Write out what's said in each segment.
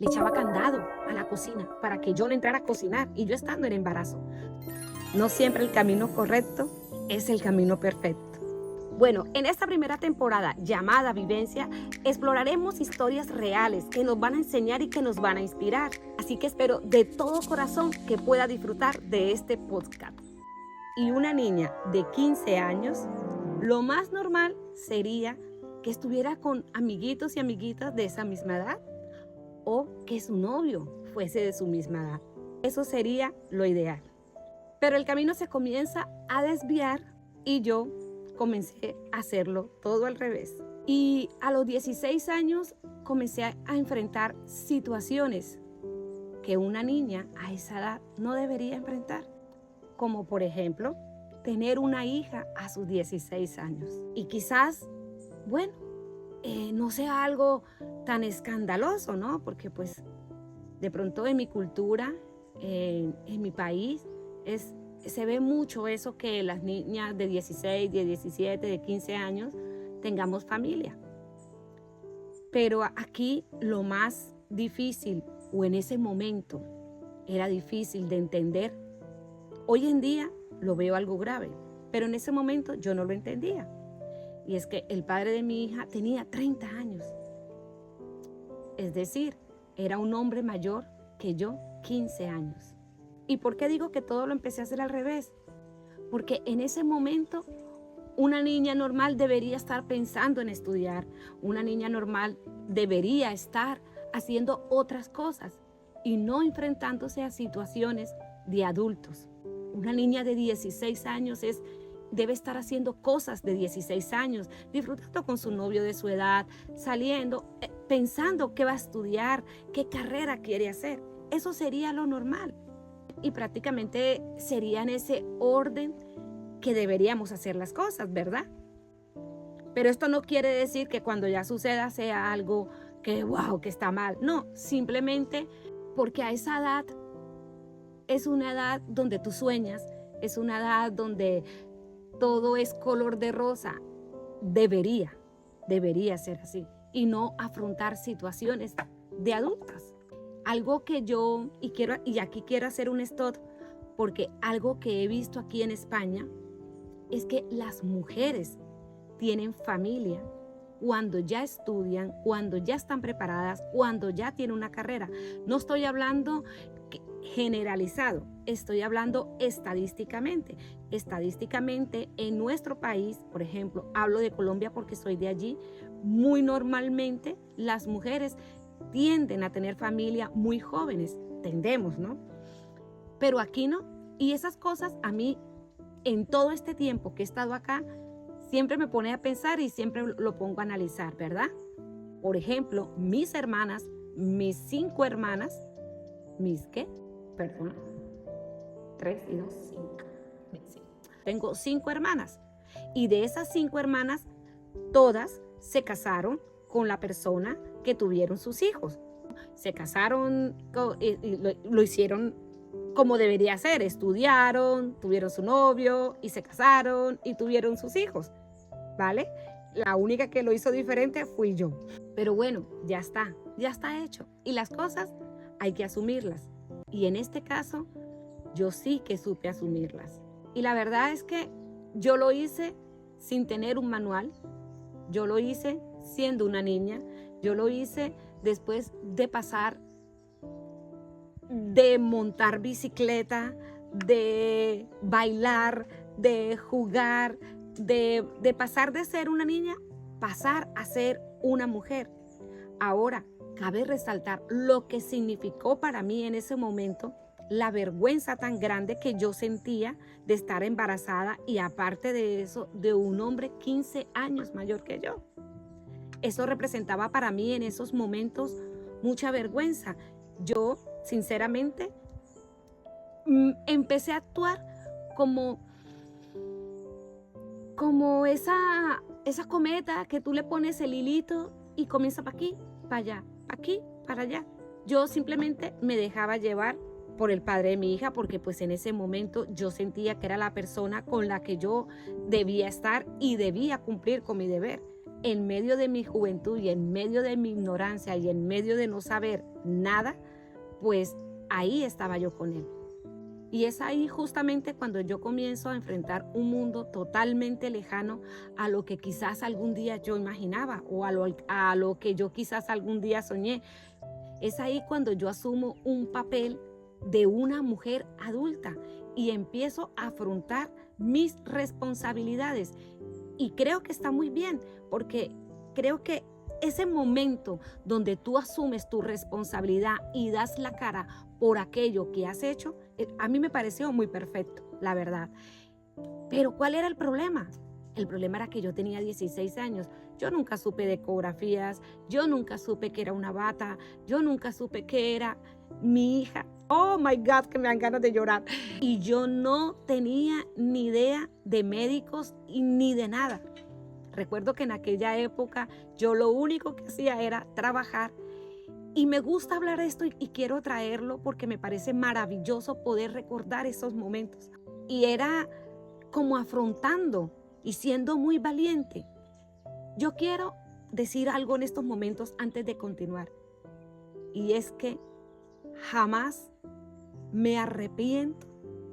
Le echaba candado a la cocina para que yo no entrara a cocinar y yo estando en embarazo. No siempre el camino correcto es el camino perfecto. Bueno, en esta primera temporada llamada Vivencia, exploraremos historias reales que nos van a enseñar y que nos van a inspirar. Así que espero de todo corazón que pueda disfrutar de este podcast. Y una niña de 15 años, lo más normal sería que estuviera con amiguitos y amiguitas de esa misma edad o que su novio fuese de su misma edad. Eso sería lo ideal. Pero el camino se comienza a desviar y yo comencé a hacerlo todo al revés. Y a los 16 años comencé a enfrentar situaciones que una niña a esa edad no debería enfrentar. Como por ejemplo, tener una hija a sus 16 años. Y quizás, bueno, no sea algo tan escandaloso, ¿no? Porque pues de pronto en mi cultura, en mi país, se ve mucho eso que las niñas de 16, de 17, de 15 años tengamos familia. Pero aquí lo más difícil, o en ese momento era difícil de entender, hoy en día lo veo algo grave, pero en ese momento yo no lo entendía. Y es que el padre de mi hija tenía 30 años. Es decir, era un hombre mayor que yo, 15 años. ¿Y por qué digo que todo lo empecé a hacer al revés? Porque en ese momento una niña normal debería estar pensando en estudiar. Una niña normal debería estar haciendo otras cosas y no enfrentándose a situaciones de adultos. Una niña de 16 años debe estar haciendo cosas de 16 años, disfrutando con su novio de su edad, saliendo, pensando qué va a estudiar, qué carrera quiere hacer. Eso sería lo normal. Y prácticamente sería en ese orden que deberíamos hacer las cosas, ¿verdad? Pero esto no quiere decir que cuando ya suceda sea algo que, wow, que está mal. No, simplemente porque a esa edad es una edad donde tú sueñas, es una edad donde todo es color de rosa. Debería ser así y no afrontar situaciones de adultas. Algo que yo, y aquí quiero hacer un stop, porque algo que he visto aquí en España es que las mujeres tienen familia cuando ya estudian, cuando ya están preparadas, cuando ya tienen una carrera. No estoy hablando generalizado, estoy hablando estadísticamente. Estadísticamente en nuestro país, por ejemplo, hablo de Colombia porque soy de allí, muy normalmente las mujeres tienden a tener familia muy jóvenes, tendemos, ¿no? Pero aquí no. Y esas cosas a mí, en todo este tiempo que he estado acá, siempre me pone a pensar y siempre lo pongo a analizar, ¿verdad? Por ejemplo, mis hermanas, mis 5 hermanas, ¿mis qué? Perdón. 3 y 2, 5. Tengo 5 hermanas. Y de esas 5 hermanas, todas se casaron con la persona que tuvieron sus hijos. Se casaron y lo hicieron como debería ser. Estudiaron, tuvieron su novio y se casaron y tuvieron sus hijos, ¿vale? La única que lo hizo diferente fui yo. Pero bueno, ya está hecho. Y las cosas hay que asumirlas. Y en este caso, yo sí que supe asumirlas. Y la verdad es que yo lo hice sin tener un manual. Yo lo hice siendo una niña. Yo lo hice después de pasar, de montar bicicleta, de bailar, de jugar, de pasar de ser una niña, pasar a ser una mujer. Ahora, cabe resaltar lo que significó para mí en ese momento la vergüenza tan grande que yo sentía de estar embarazada y aparte de eso, de un hombre 15 años mayor que yo. Eso representaba para mí en esos momentos mucha vergüenza. Yo, sinceramente, empecé a actuar como esa cometa que tú le pones el hilito y comienza para aquí, para allá, para aquí, para allá. Yo simplemente me dejaba llevar por el padre de mi hija porque pues en ese momento yo sentía que era la persona con la que yo debía estar y debía cumplir con mi deber. en medio de mi juventud y en medio de mi ignorancia y en medio de no saber nada, pues ahí estaba yo con él. Y es ahí justamente cuando yo comienzo a enfrentar un mundo totalmente lejano a lo que quizás algún día yo imaginaba o a lo que yo quizás algún día soñé. Es ahí cuando yo asumo un papel de una mujer adulta y empiezo a afrontar mis responsabilidades. Y creo que está muy bien, porque creo que ese momento donde tú asumes tu responsabilidad y das la cara por aquello que has hecho, a mí me pareció muy perfecto, la verdad. Pero ¿cuál era el problema? El problema era que yo tenía 16 años. Yo nunca supe de ecografías, yo nunca supe que era una bata, yo nunca supe que era mi hija. Oh my God, que me dan ganas de llorar. Y yo no tenía ni idea de médicos ni de nada. Recuerdo que en aquella época yo lo único que hacía era trabajar. Y me gusta hablar de esto y quiero traerlo porque me parece maravilloso poder recordar esos momentos. Y era como afrontando y siendo muy valiente. Yo quiero decir algo en estos momentos antes de continuar. Y es que jamás me arrepiento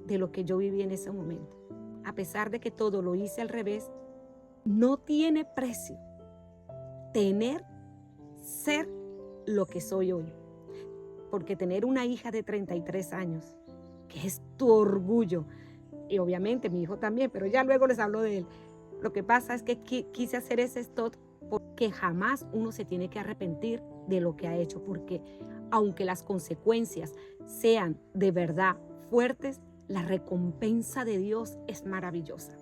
de lo que yo viví en ese momento. A pesar de que todo lo hice al revés, no tiene precio ser lo que soy hoy. Porque tener una hija de 33 años, que es tu orgullo, y obviamente mi hijo también, pero ya luego les hablo de él. Lo que pasa es que quise hacer ese stop porque jamás uno se tiene que arrepentir de lo que ha hecho, porque aunque las consecuencias sean de verdad fuertes, la recompensa de Dios es maravillosa.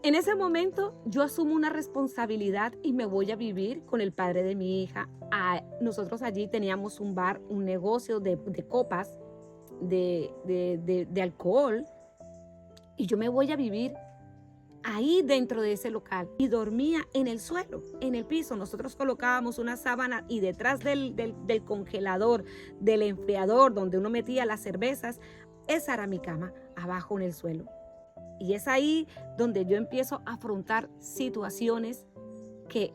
En ese momento yo asumo una responsabilidad y me voy a vivir con el padre de mi hija. Nosotros allí teníamos un bar, un negocio de copas, de alcohol, y yo me voy a vivir ahí dentro de ese local y dormía en el suelo, en el piso. Nosotros colocábamos una sábana y detrás del congelador, del enfriador donde uno metía las cervezas, esa era mi cama, abajo en el suelo. Y es ahí donde yo empiezo a afrontar situaciones que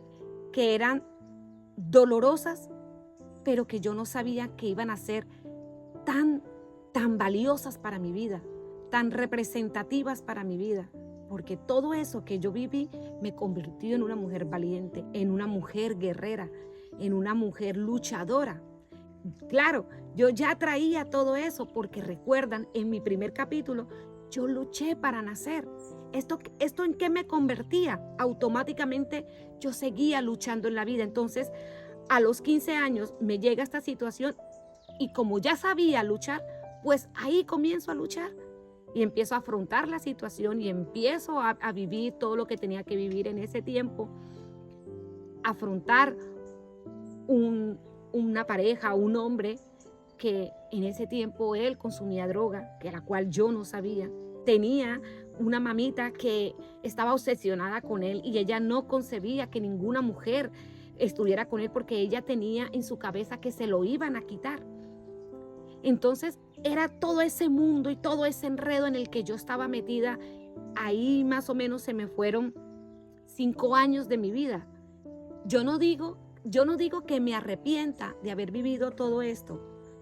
eran dolorosas, pero que yo no sabía que iban a ser tan valiosas para mi vida, tan representativas para mi vida. Porque todo eso que yo viví me convirtió en una mujer valiente, en una mujer guerrera, en una mujer luchadora. Claro, yo ya traía todo eso porque recuerdan, en mi primer capítulo, yo luché para nacer. ¿Esto en qué me convertía? Automáticamente yo seguía luchando en la vida. Entonces, a los 15 años me llega esta situación y como ya sabía luchar, pues ahí comienzo a luchar. Y empiezo a afrontar la situación y empiezo a vivir todo lo que tenía que vivir en ese tiempo. Afrontar una pareja, un hombre que en ese tiempo él consumía droga, que la cual yo no sabía. Tenía una mamita que estaba obsesionada con él y ella no concebía que ninguna mujer estuviera con él porque ella tenía en su cabeza que se lo iban a quitar. Entonces era todo ese mundo y todo ese enredo en el que yo estaba metida. Ahí más o menos se me fueron 5 años de mi vida. Yo no digo que me arrepienta de haber vivido todo esto,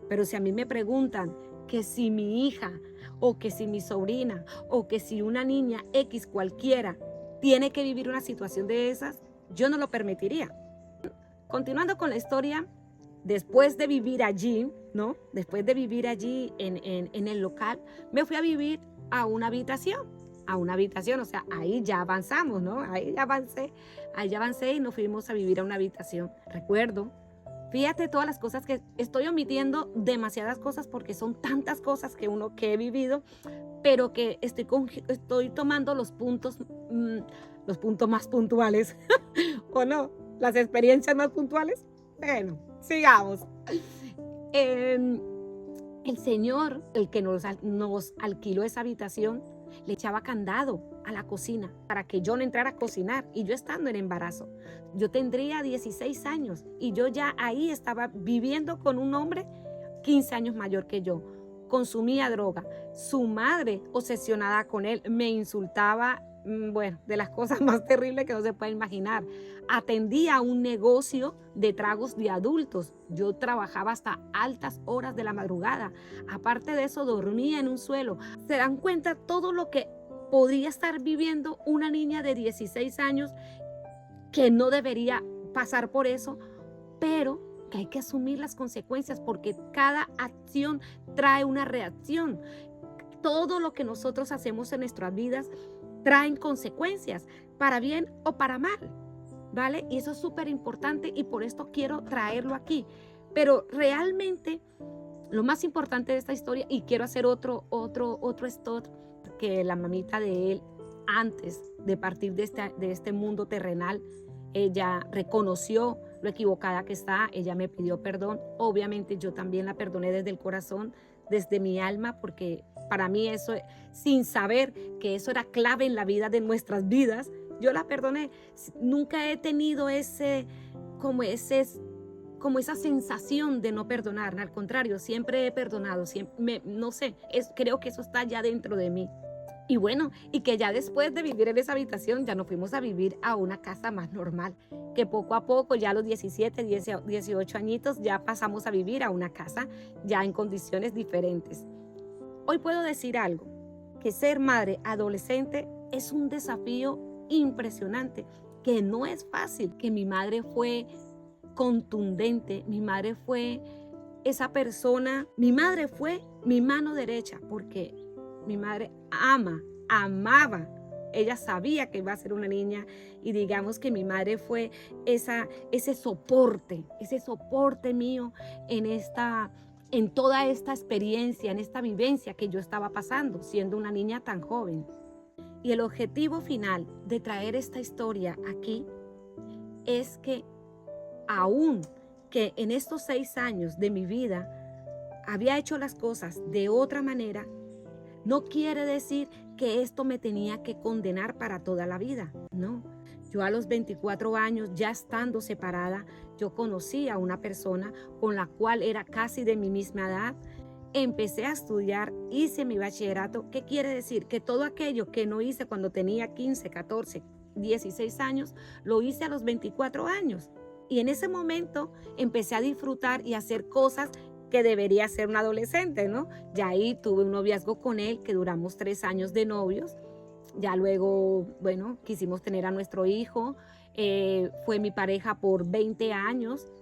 pero si a mí me preguntan que si mi hija o que si mi sobrina o que si una niña X cualquiera tiene que vivir una situación de esas, yo no lo permitiría. Continuando con la historia, después de vivir allí, ¿no? Después de vivir allí en el local, me fui a vivir a una habitación, o sea, ahí ya avanzamos, ¿no? Ahí ya avancé y nos fuimos a vivir a una habitación. Recuerdo, fíjate todas las cosas que estoy omitiendo, demasiadas cosas porque son tantas cosas que he vivido, pero que estoy tomando los puntos más puntuales, ¿o no? Las experiencias más puntuales. Bueno, sigamos. El señor, el que nos alquiló esa habitación, le echaba candado a la cocina para que yo no entrara a cocinar. Y yo estando en embarazo, yo tendría 16 años y yo ya ahí estaba viviendo con un hombre 15 años mayor que yo. Consumía droga. Su madre, obsesionada con él, me insultaba, bueno, de las cosas más terribles que no se puede imaginar. Atendía un negocio de tragos de adultos. Yo trabajaba hasta altas horas de la madrugada. Aparte de eso, dormía en un suelo. ¿Se dan cuenta todo lo que podría estar viviendo una niña de 16 años que no debería pasar por eso, pero que hay que asumir las consecuencias porque cada acción trae una reacción? Todo lo que nosotros hacemos en nuestras vidas traen consecuencias, para bien o para mal, ¿vale? Y eso es súper importante y por esto quiero traerlo aquí. Pero realmente lo más importante de esta historia, y quiero hacer otro stop, que la mamita de él, antes de partir de este mundo terrenal, ella reconoció lo equivocada que está, ella me pidió perdón. Obviamente yo también la perdoné desde el corazón, desde mi alma, porque para mí eso, sin saber que eso era clave en la vida de nuestras vidas, yo la perdoné. Nunca he tenido como esa sensación de no perdonar. Al contrario, siempre he perdonado, no sé, creo que eso está ya dentro de mí. Y bueno, y que ya después de vivir en esa habitación, ya nos fuimos a vivir a una casa más normal, que poco a poco, ya a los 17, 18 añitos, ya pasamos a vivir a una casa ya en condiciones diferentes. Hoy puedo decir algo, que ser madre adolescente es un desafío impresionante, que no es fácil, que mi madre fue contundente, mi madre fue esa persona, mi madre fue mi mano derecha, porque mi madre amaba, ella sabía que iba a ser una niña y digamos que mi madre fue ese soporte mío en toda esta experiencia, en esta vivencia que yo estaba pasando siendo una niña tan joven. Y el objetivo final de traer esta historia aquí es que aún que en estos 6 años de mi vida había hecho las cosas de otra manera, no quiere decir que esto me tenía que condenar para toda la vida. No, yo a los 24 años, ya estando separada, yo conocí a una persona con la cual era casi de mi misma edad. Empecé a estudiar, hice mi bachillerato. ¿Qué quiere decir? Que todo aquello que no hice cuando tenía 15, 14, 16 años, lo hice a los 24 años. Y en ese momento empecé a disfrutar y a hacer cosas que debería ser un adolescente, ¿no? Ya ahí tuve un noviazgo con él, que duramos 3 años de novios. Ya luego, bueno, quisimos tener a nuestro hijo. Fue mi pareja por 20 años.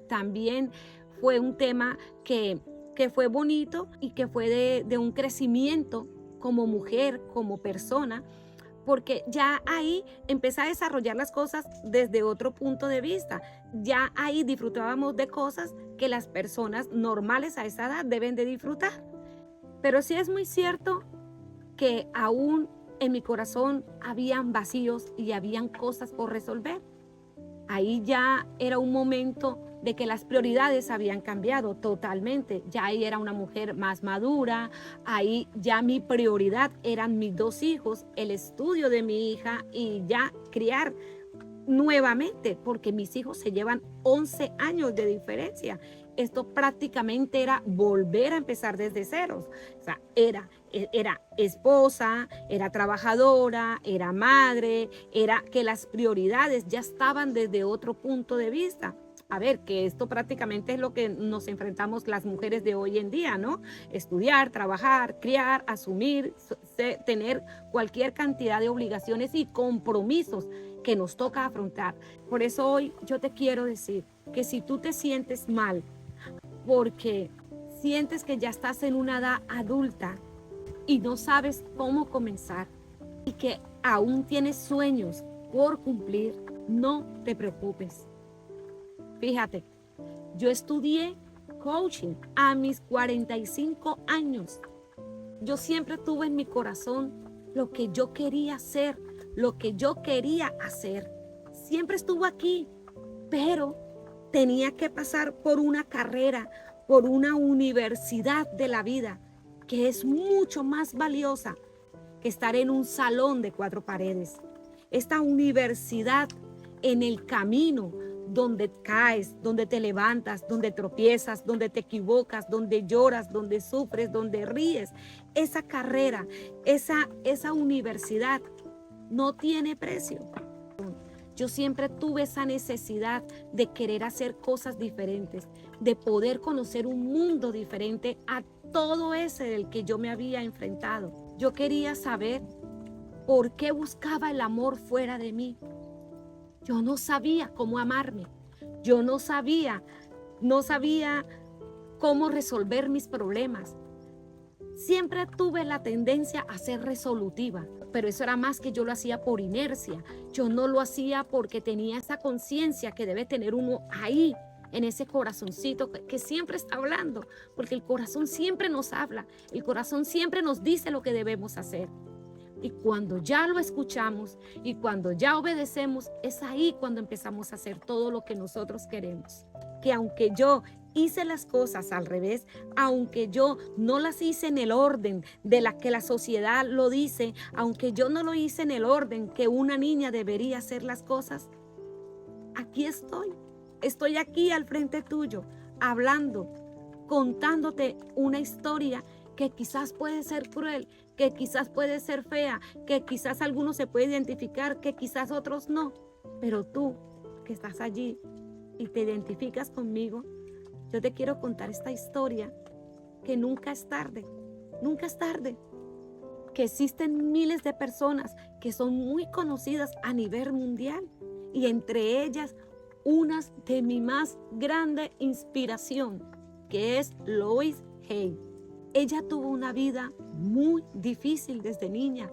También fue un tema que fue bonito y que fue de un crecimiento como mujer, como persona, porque ya ahí empecé a desarrollar las cosas desde otro punto de vista. Ya ahí disfrutábamos de cosas que las personas normales a esa edad deben de disfrutar. Pero sí es muy cierto que aún en mi corazón habían vacíos y habían cosas por resolver. Ahí ya era un momento de que las prioridades habían cambiado totalmente. Ya ahí era una mujer más madura, ahí ya mi prioridad eran mis 2 hijos, el estudio de mi hija y ya criar nuevamente, porque mis hijos se llevan 11 años de diferencia. Esto prácticamente era volver a empezar desde ceros. O sea, era esposa, era trabajadora, era madre, era que las prioridades ya estaban desde otro punto de vista. A ver, que esto prácticamente es lo que nos enfrentamos las mujeres de hoy en día, ¿no? Estudiar, trabajar, criar, asumir, tener cualquier cantidad de obligaciones y compromisos que nos toca afrontar. Por eso hoy yo te quiero decir que si tú te sientes mal porque sientes que ya estás en una edad adulta y no sabes cómo comenzar y que aún tienes sueños por cumplir, no te preocupes. Fíjate, yo estudié coaching a mis 45 años. Yo siempre tuve en mi corazón lo que yo quería hacer, lo que yo quería hacer. Siempre estuvo aquí, pero tenía que pasar por una carrera, por una universidad de la vida, que es mucho más valiosa que estar en un salón de 4 paredes. Esta universidad en el camino, donde caes, donde te levantas, donde tropiezas, donde te equivocas, donde lloras, donde sufres, donde ríes. Esa carrera, esa universidad no tiene precio. Yo siempre tuve esa necesidad de querer hacer cosas diferentes, de poder conocer un mundo diferente a todo ese del que yo me había enfrentado. Yo quería saber por qué buscaba el amor fuera de mí. Yo no sabía cómo amarme. Yo no sabía cómo resolver mis problemas. Siempre tuve la tendencia a ser resolutiva, pero eso era más que yo lo hacía por inercia. Yo no lo hacía porque tenía esa conciencia que debe tener uno ahí, en ese corazoncito que siempre está hablando, porque el corazón siempre nos habla, el corazón siempre nos dice lo que debemos hacer. Y cuando ya lo escuchamos y cuando ya obedecemos, es ahí cuando empezamos a hacer todo lo que nosotros queremos. Que aunque yo hice las cosas al revés, aunque yo no las hice en el orden de la que la sociedad lo dice, aunque yo no lo hice en el orden que una niña debería hacer las cosas, aquí estoy. Estoy aquí al frente tuyo, hablando, contándote una historia que quizás puede ser cruel, que quizás puede ser fea, que quizás algunos se pueden identificar, que quizás otros no. Pero tú, que estás allí y te identificas conmigo, yo te quiero contar esta historia, que nunca es tarde, nunca es tarde. Que existen miles de personas que son muy conocidas a nivel mundial y entre ellas unas de mi más grande inspiración, que es Louise Hay. Ella tuvo una vida muy difícil desde niña.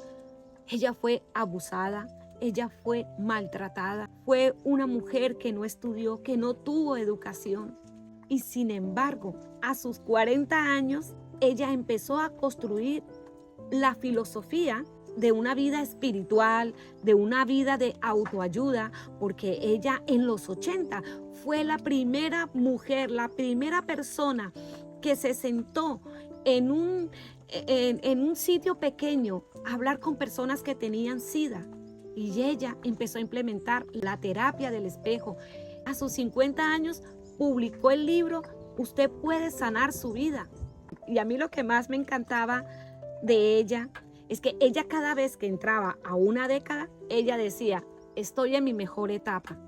Ella fue abusada, ella fue maltratada, fue una mujer que no estudió, que no tuvo educación. Y sin embargo, a sus 40 años, ella empezó a construir la filosofía de una vida espiritual, de una vida de autoayuda, porque ella en los 80 fue la primera mujer, la primera persona que se sentó en un sitio pequeño a hablar con personas que tenían SIDA. Y ella empezó a implementar la terapia del espejo. A sus 50 años publicó el libro Usted puede sanar su vida. Y a mí lo que más me encantaba de ella es que ella cada vez que entraba a una década, ella decía, estoy en mi mejor etapa.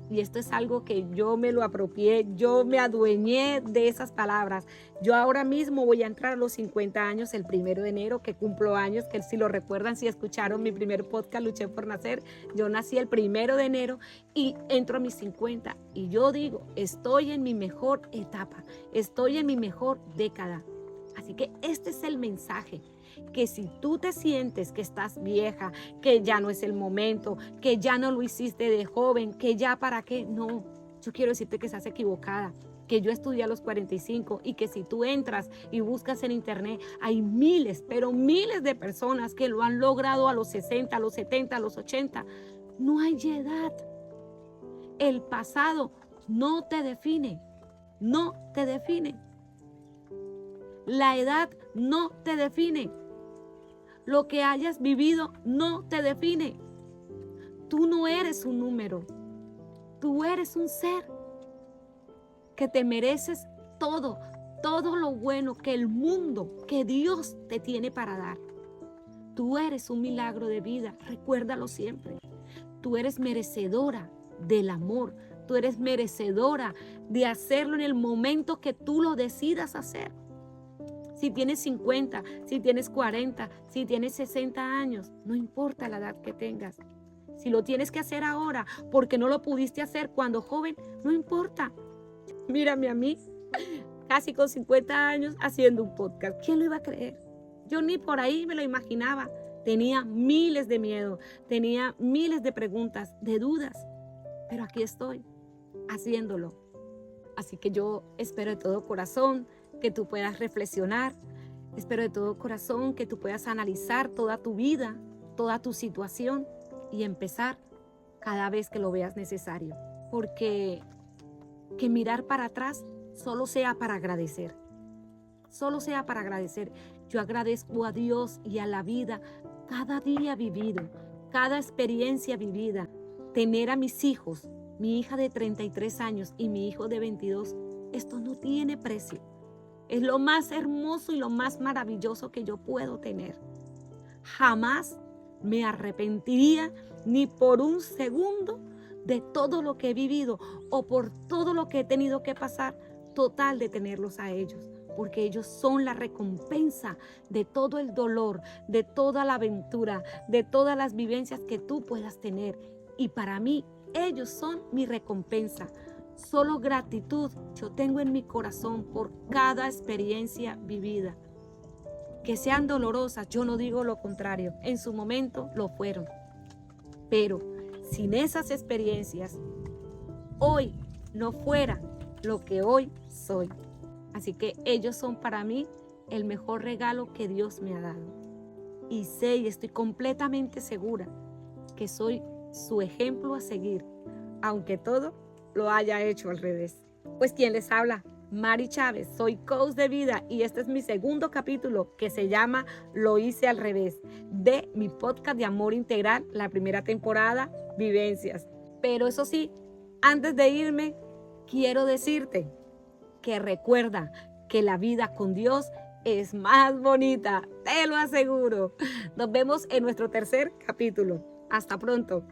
Y esto es algo que yo me lo apropié, yo me adueñé de esas palabras. Yo ahora mismo voy a entrar a los 50 años el 1 de enero, que cumplo años, que si lo recuerdan, si escucharon mi primer podcast, Luché por Nacer, yo nací el 1 de enero y entro a mis 50. Y yo digo, estoy en mi mejor etapa, estoy en mi mejor década. Así que este es el mensaje, que si tú te sientes que estás vieja, que ya no es el momento, que ya no lo hiciste de joven, que ya para qué, no. Yo quiero decirte que estás equivocada, que yo estudié a los 45 y que si tú entras y buscas en internet, hay miles, pero miles de personas que lo han logrado a los 60, a los 70, a los 80. No hay edad. El pasado no te define, no te define. La edad no te define. Lo que hayas vivido no te define. Tú no eres un número. Tú eres un ser que te mereces todo, todo lo bueno que el mundo, que Dios te tiene para dar. Tú eres un milagro de vida, recuérdalo siempre. Tú eres merecedora del amor. Tú eres merecedora de hacerlo en el momento que tú lo decidas hacer. Si tienes 50, si tienes 40, si tienes 60 años, no importa la edad que tengas. Si lo tienes que hacer ahora porque no lo pudiste hacer cuando joven, no importa. Mírame a mí, casi con 50 años haciendo un podcast. ¿Quién lo iba a creer? Yo ni por ahí me lo imaginaba. Tenía miles de miedos, tenía miles de preguntas, de dudas. Pero aquí estoy, haciéndolo. Así que yo espero de todo corazón que tú puedas reflexionar. Espero de todo corazón que tú puedas analizar toda tu vida, toda tu situación y empezar cada vez que lo veas necesario. Porque que mirar para atrás solo sea para agradecer. Solo sea para agradecer. Yo agradezco a Dios y a la vida cada día vivido, cada experiencia vivida. Tener a mis hijos, mi hija de 33 años y mi hijo de 22, esto no tiene precio. Es lo más hermoso y lo más maravilloso que yo puedo tener. Jamás me arrepentiría ni por un segundo de todo lo que he vivido o por todo lo que he tenido que pasar, total de tenerlos a ellos, porque ellos son la recompensa de todo el dolor, de toda la aventura, de todas las vivencias que tú puedas tener. Y para mí, ellos son mi recompensa. Solo gratitud yo tengo en mi corazón por cada experiencia vivida. Que sean dolorosas, yo no digo lo contrario, en su momento lo fueron. Pero sin esas experiencias, hoy no fuera lo que hoy soy. Así que ellos son para mí el mejor regalo que Dios me ha dado. Y sé y estoy completamente segura que soy su ejemplo a seguir, aunque todo lo haya hecho al revés. Pues quien les habla, Mari Chávez, soy coach de vida y este es mi segundo capítulo que se llama Lo hice al revés, de mi podcast de amor integral, la primera temporada, Vivencias. Pero eso sí, antes de irme, quiero decirte que recuerda que la vida con Dios es más bonita, te lo aseguro. Nos vemos en nuestro tercer capítulo. Hasta pronto.